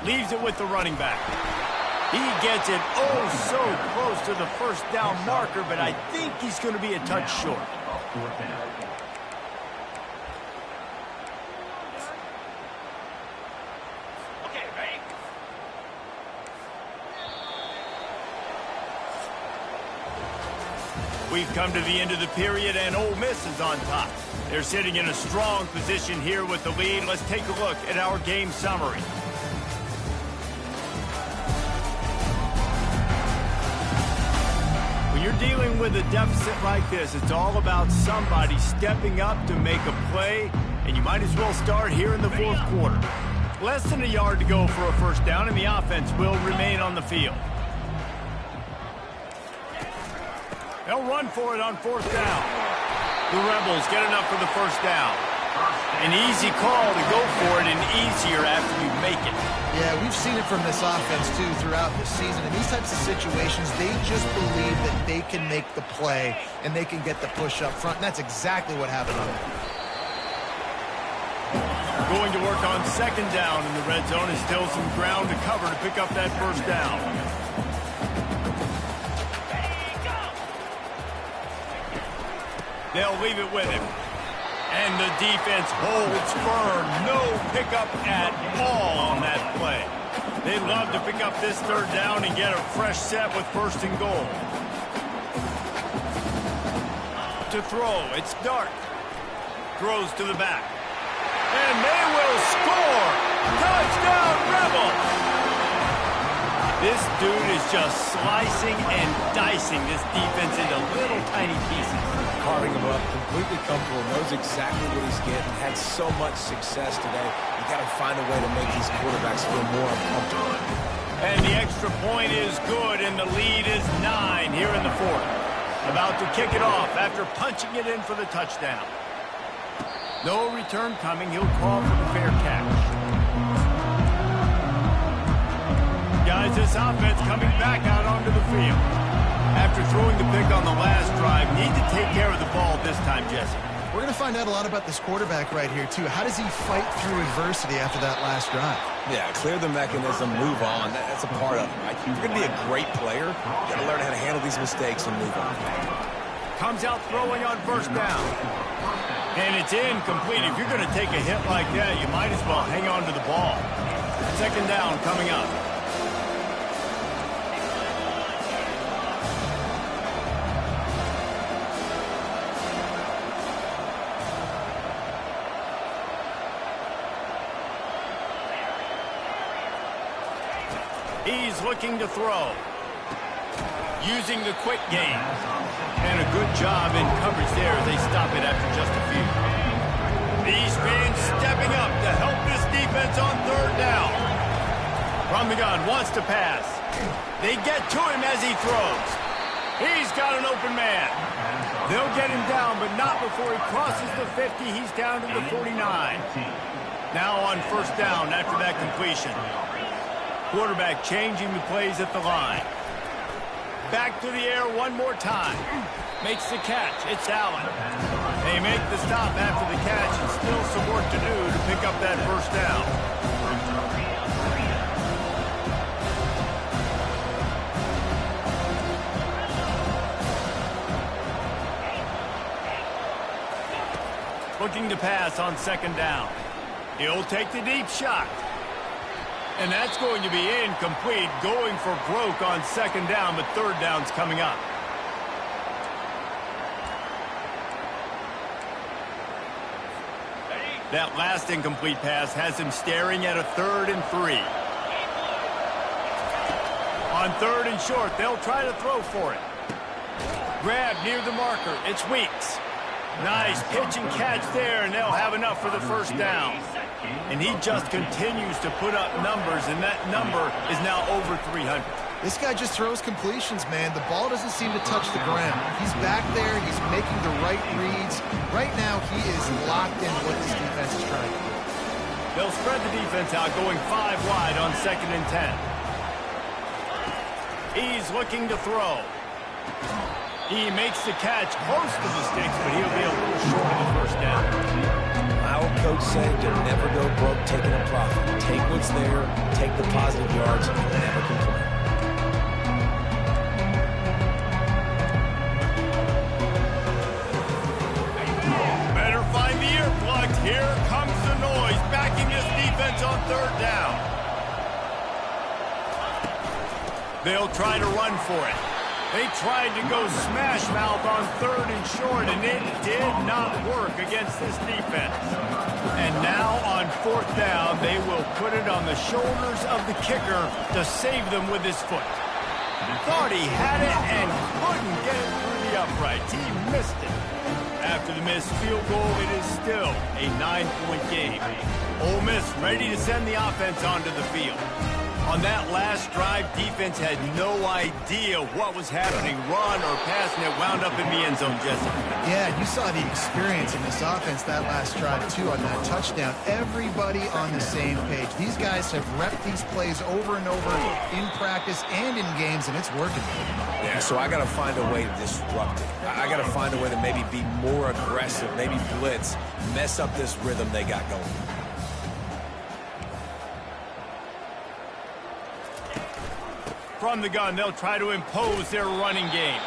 Leaves it with the running back. He gets it oh so close to the first down marker, but I think he's going to be a touch short. We've come to the end of the period, and Ole Miss is on top. They're sitting in a strong position here with the lead. Let's take a look at our game summary. When you're dealing with a deficit like this, it's all about somebody stepping up to make a play, and you might as well start here in the fourth quarter. Less than a yard to go for a first down, and the offense will remain on the field. They'll run for it on fourth down. The Rebels get enough for the first down. An easy call to go for it, and easier after you make it. Yeah, we've seen it from this offense, too, throughout the season. In these types of situations, they just believe that they can make the play and they can get the push up front, and that's exactly what happened on that. Going to work on second down in the red zone is still some ground to cover to pick up that first down. They'll leave it with him. And the defense holds firm. No pickup at all on that play. They'd love to pick up this third down and get a fresh set with first and goal. To throw, it's Dart. Throws to the back. And they will score! Touchdown, Rebels! This dude is just slicing and dicing this defense into little tiny pieces. Carving him up, completely comfortable, knows exactly what he's getting, had so much success today. You got to find a way to make these quarterbacks feel more uncomfortable. And the extra point is good, and the lead is 9 here in the fourth. About to kick it off after punching it in for the touchdown. No return coming. He'll call for the fair catch. Guys, this offense coming back out onto the field. After throwing the pick on the last drive, need to take care of the ball this time, Jesse. We're going to find out a lot about this quarterback right here, too. How does he fight through adversity after that last drive? Yeah, clear the mechanism, move on. That's a part of it, right? If you're going to be a great player, you got to learn how to handle these mistakes and move on. Comes out throwing on first down. And it's incomplete. If you're going to take a hit like that, you might as well hang on to the ball. Second down coming up. He's looking to throw. Using the quick game. And a good job in coverage there as they stop it after just a few. These fans stepping up to help this defense on third down. From the gun, wants to pass. They get to him as he throws. He's got an open man. They'll get him down, but not before he crosses the 50. He's down to the 49. Now on first down after that completion. Quarterback changing the plays at the line. Back to the air one more time. Makes the catch. It's Allen. They make the stop after the catch and still some work to do to pick up that first down. Looking to pass on second down. He'll take the deep shot. And that's going to be incomplete, going for broke on second down, but third down's coming up. That last incomplete pass has him staring at a 3rd and 3. On 3rd and short, they'll try to throw for it. Grab near the marker. It's Weeks. Nice pitch and catch there, and they'll have enough for the first down. And he just continues to put up numbers, and that number is now over 300. This guy just throws completions, man. The ball doesn't seem to touch the ground. He's back there. He's making the right reads. Right now, he is locked into what this defense is trying to do. They'll spread the defense out, going 5 wide on 2nd and 10. He's looking to throw. He makes the catch close to the sticks, but he'll be a little short of the first down. My old coach said to never go broke taking a profit. Take what's there, take the positive yards, and never complain. Better find the earplugs. Here comes the noise, backing this defense on 3rd down. They'll try to run for it. They tried to go smash mouth on 3rd and short, and it did not work against this defense. And now on 4th down, they will put it on the shoulders of the kicker to save them with his foot. Thought he had it and couldn't get it through the uprights. He missed it. After the missed field goal, it is still a 9-point game. Ole Miss ready to send the offense onto the field. On that last drive, defense had no idea what was happening, run or pass, and it wound up in the end zone, Jesse. Yeah, you saw the experience in this offense that last drive, too, on that touchdown. Everybody on the same page. These guys have repped these plays over and over in practice and in games, and it's working. Yeah, so I got to find a way to disrupt it. I got to find a way to maybe be more aggressive, maybe blitz, mess up this rhythm they got going. From the gun, they'll try to impose their running game.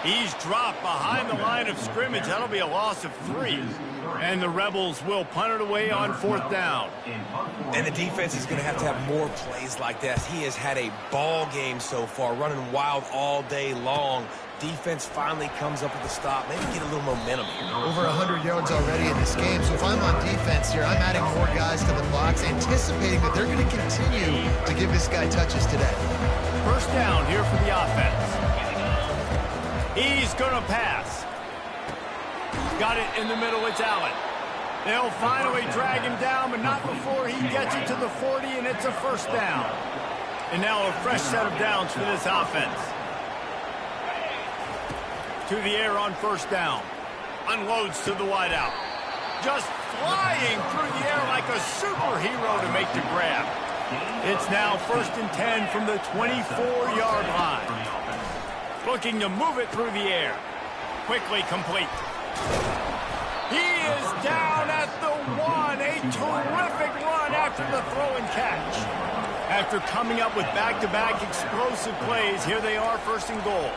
He's dropped behind the line of scrimmage. That'll be a loss of 3. And the Rebels will punt it away on 4th down. And the defense is going to have more plays like that. He has had a ball game so far, running wild all day long. Defense finally comes up with a stop. Maybe get a little momentum here. Over 100 yards already in this game. So if I'm on defense here, I'm adding more guys to the box, anticipating that they're going to continue to give this guy touches today. First down here for the offense. He's going to pass. Got it in the middle. It's Allen. They'll finally drag him down, but not before he gets it to the 40, and it's a first down. And now a fresh set of downs for this offense. To the air on first down. Unloads to the wideout. Just flying through the air like a superhero to make the grab. It's now 1st and 10 from the 24-yard line. Looking to move it through the air. Quickly complete. He is down at the 1. A terrific run after the throw and catch. After coming up with back-to-back explosive plays, here they are, 1st and goal.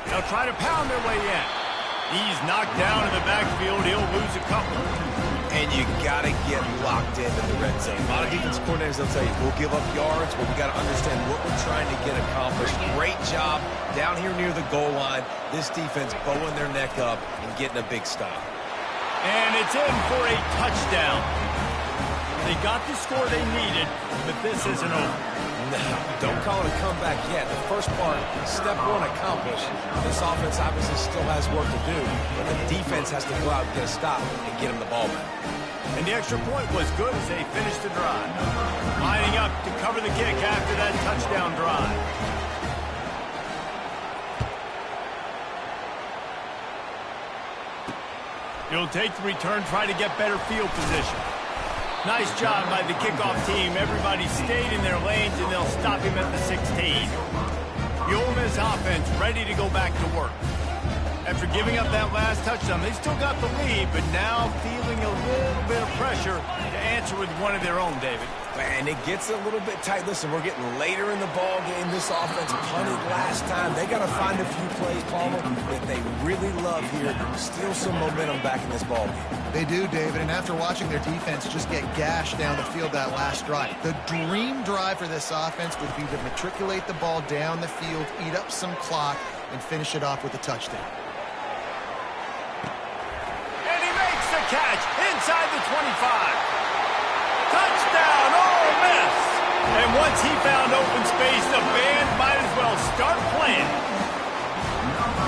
They'll try to pound their way in. He's knocked down in the backfield. He'll lose a couple. And you got to get locked into the red zone. A lot of defense coordinators, they'll tell you, we'll give up yards, but we got to understand what we're trying to get accomplished. Great job down here near the goal line. This defense bowing their neck up and getting a big stop. And it's in for a touchdown. They got the score they needed, but this isn't over. No, don't call it a comeback yet. The first part, step 1 accomplished. This offense obviously still has work to do, but the defense has to go out and get a stop and get him the ball back. And the extra point was good as they finished the drive. Lining up to cover the kick after that touchdown drive. He'll take the return, try to get better field position. Nice job by the kickoff team. Everybody stayed in their lanes, and they'll stop him at the 16. The Ole Miss offense ready to go back to work. After giving up that last touchdown, they still got the lead, but now feeling a little bit of pressure to answer with one of their own, David. And it gets a little bit tight. Listen, we're getting later in the ball game. This offense punted last time. They got to find a few plays, Palmer, that they really love here to steal some momentum back in this ball game. They do, David, and after watching their defense just get gashed down the field that last drive, the dream drive for this offense would be to matriculate the ball down the field, eat up some clock, and finish it off with a touchdown. And he makes the catch inside the 25. Touchdown, Ole Miss! And once he found open space, the band might as well start playing.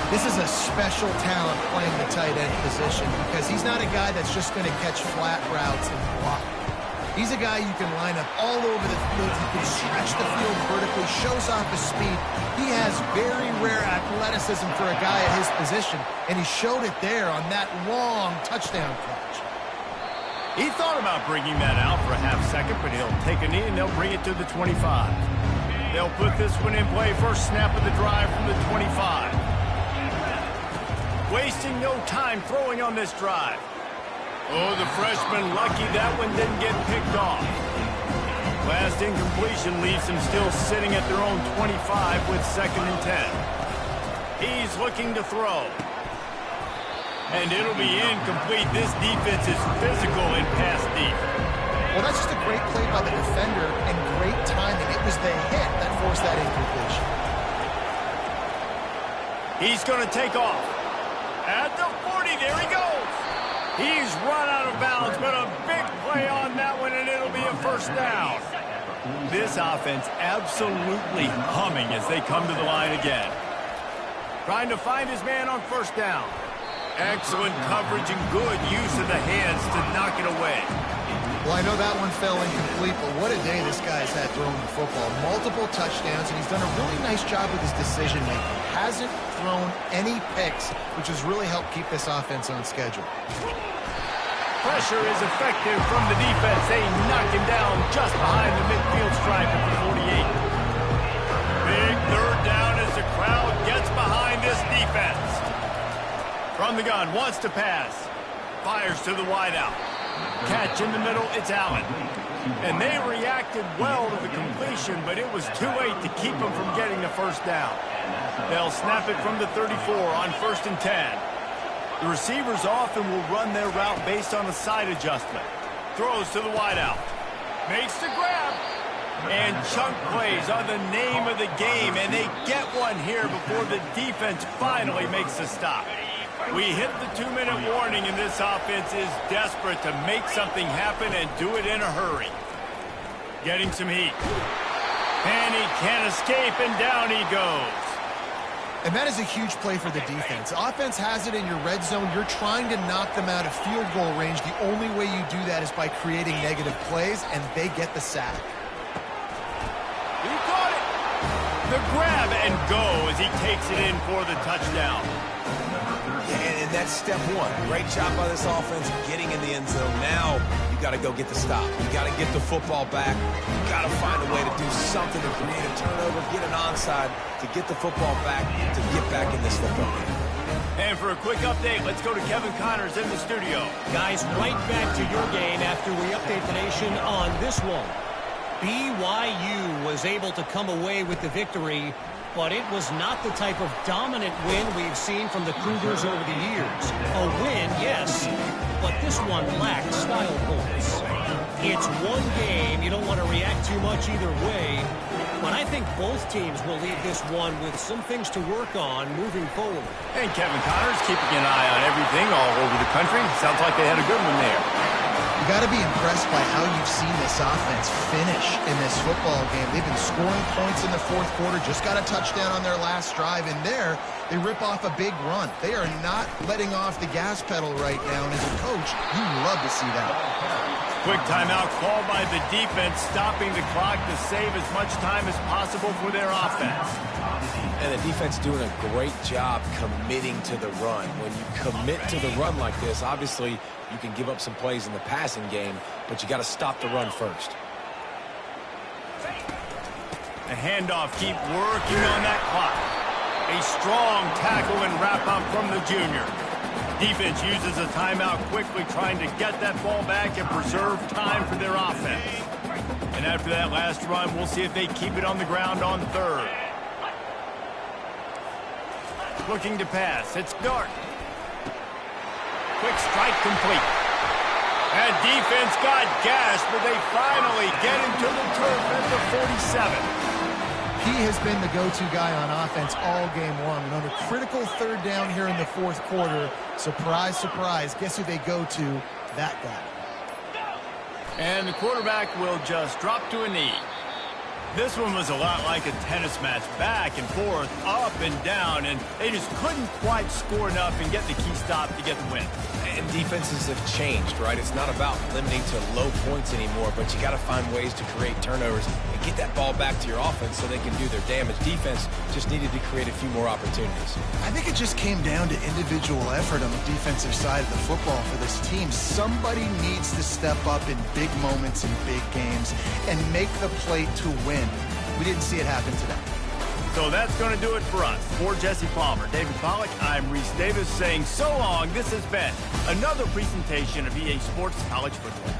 This is a special talent playing the tight end position because he's not a guy that's just going to catch flat routes and block. He's a guy you can line up all over the field. He can stretch the field vertically, shows off his speed. He has very rare athleticism for a guy at his position, and he showed it there on that long touchdown catch. He thought about bringing that out for a half second, but he'll take a knee and they'll bring it to the 25. They'll put this one in play. First snap of the drive from the 25. Wasting no time throwing on this drive. Oh, the freshman lucky that one didn't get picked off. Last incompletion leaves them still sitting at their own 25 with 2nd and 10. He's looking to throw. And it'll be incomplete. This defense is physical and pass deep. Well, that's just a great play by the defender and great timing. It was the hit that forced that incompletion. He's going to take off. At the 40, there he goes. He's run out of bounds, but a big play on that one, and it'll be a first down. This offense absolutely humming as they come to the line again. Trying to find his man on first down. Excellent coverage and good use of the hands to knock it away. Well, I know that one fell incomplete, but what a day this guy's had throwing the football. Multiple touchdowns, and he's done a really nice job with his decision-making. Hasn't thrown any picks, which has really helped keep this offense on schedule. Pressure is effective from the defense. They knock him down just behind the midfield stripe at the 48. Big third down as the crowd gets behind this defense. From the gun, wants to pass. Fires to the wideout. Catch in the middle, it's Allen. And they reacted well to the completion, but it was too late to keep them from getting the first down. They'll snap it from the 34 on 1st and 10. The receivers often will run their route based on a side adjustment. Throws to the wideout. Makes the grab. And chunk plays are the name of the game, and they get one here before the defense finally makes a stop. We hit the 2-minute warning, and this offense is desperate to make something happen and do it in a hurry. Getting some heat. And he can't escape, and down he goes. And that is a huge play for the defense. Offense has it in your red zone. You're trying to knock them out of field goal range. The only way you do that is by creating negative plays, and they get the sack. He caught it. The grab and go as he takes it in for the touchdown. And that's step one. Great job by this offense getting in the end zone. Now you got to go get the stop. You got to get the football back. You got to find a way to do something to create a turnover, get an onside, to get the football back, to get back in this football game. And for a quick update, let's go to Kevin Connors in the studio. Guys, right back to your game after we update the nation on this one. BYU was able to come away with the victory, but it was not the type of dominant win we've seen from the Cougars over the years. A win, yes, but this one lacked style points. It's one game. You don't want to react too much either way, but I think both teams will leave this one with some things to work on moving forward. And Kevin Connors keeping an eye on everything all over the country. Sounds like they had a good one there. You got to be impressed by how you've seen this offense finish in this football game. They've been scoring points in the fourth quarter, just got a touchdown on their last drive, and there they rip off a big run. They are not letting off the gas pedal right now, and as a coach, you love to see that. Quick timeout called by the defense, stopping the clock to save as much time as possible for their offense. And the defense doing a great job committing to the run. When you commit to the run like this, obviously you can give up some plays in the passing game, but you got to stop the run first. The handoff, keep working on that clock. A strong tackle and wrap up from the junior. Defense uses a timeout quickly, trying to get that ball back and preserve time for their offense. And after that last run, we'll see if they keep it on the ground on third. Looking to pass. It's Dart. Quick strike complete. And defense got gashed, but they finally get him to the turf at the 47. He has been the go-to guy on offense all game long. And on a critical third down here in the fourth quarter, surprise, surprise, guess who they go to? That guy. And the quarterback will just drop to a knee. This one was a lot like a tennis match, back and forth, up and down, and they just couldn't quite score enough and get the key stop to get the win. And defenses have changed, right? It's not about limiting to low points anymore, but you got to find ways to create turnovers and get that ball back to your offense so they can do their damage. Defense just needed to create a few more opportunities. I think it just came down to individual effort on the defensive side of the football for this team. Somebody needs to step up in big moments in big games and make the play to win. We didn't see it happen today. So that's going to do it for us. For Jesse Palmer, David Pollack, I'm Reese Davis saying so long. This has been another presentation of EA Sports College Football.